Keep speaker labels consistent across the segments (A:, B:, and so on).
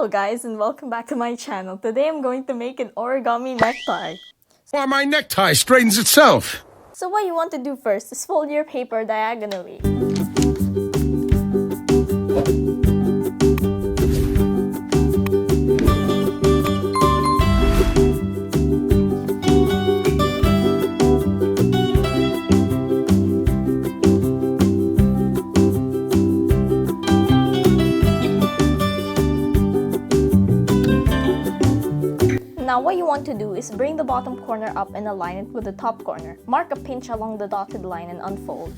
A: Hello guys and welcome back to my channel. Today I'm going to make an origami necktie.
B: Why, my necktie straightens itself.
A: So what you want to do first is fold your paper diagonally. Now what you want to do is bring the bottom corner up and align it with the top corner. Mark a pinch along the dotted line and unfold.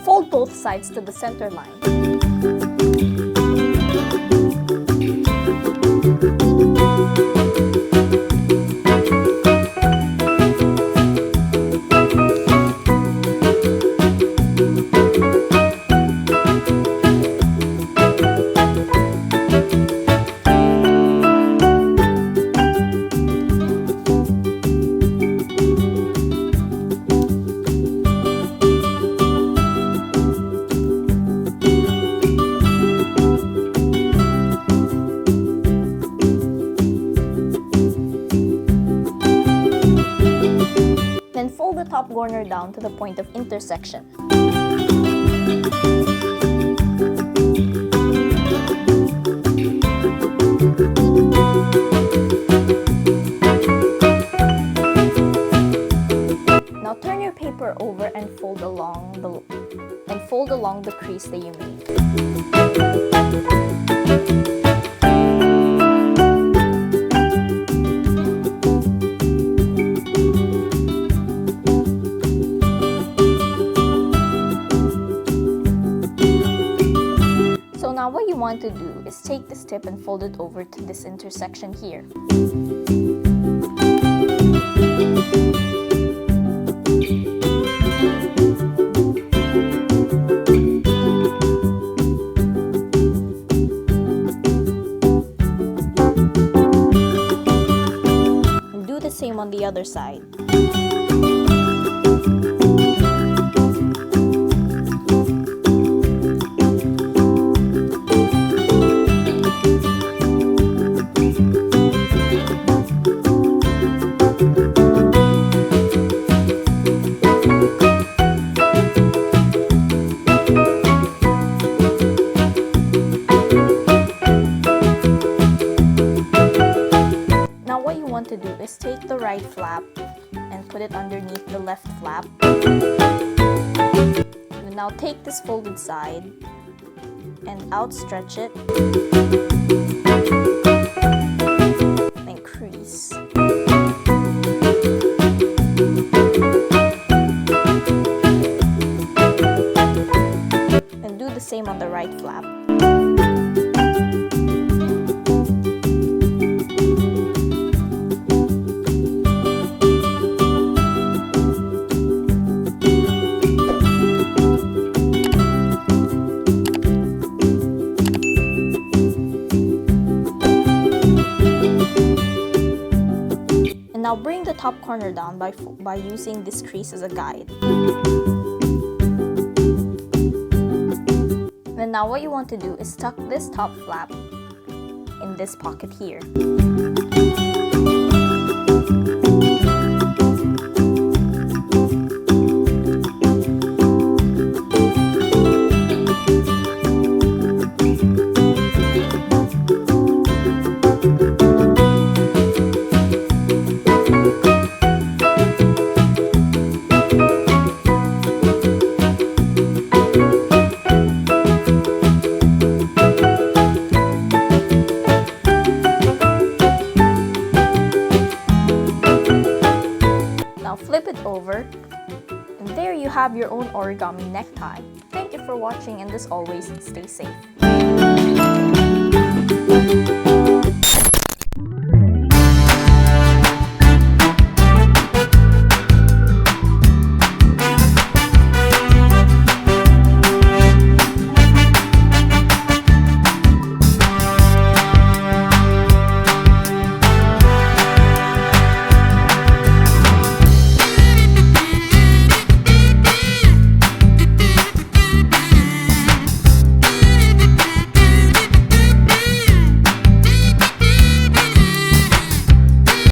A: Fold both sides to the center line. Then fold the top corner down to the point of intersection. Now turn your paper over and fold along the crease that you made. So now what you want to do is take this tip and fold it over to this intersection here. And do the same on the other side. To do is take the right flap and put it underneath the left flap. You now take this folded side and outstretch it and crease. And do the same on the right flap. Now bring the top corner down by using this crease as a guide. And now what you want to do is tuck this top flap in this pocket here. Flip it over, and there you have your own origami necktie. Thank you for watching, and as always, stay safe.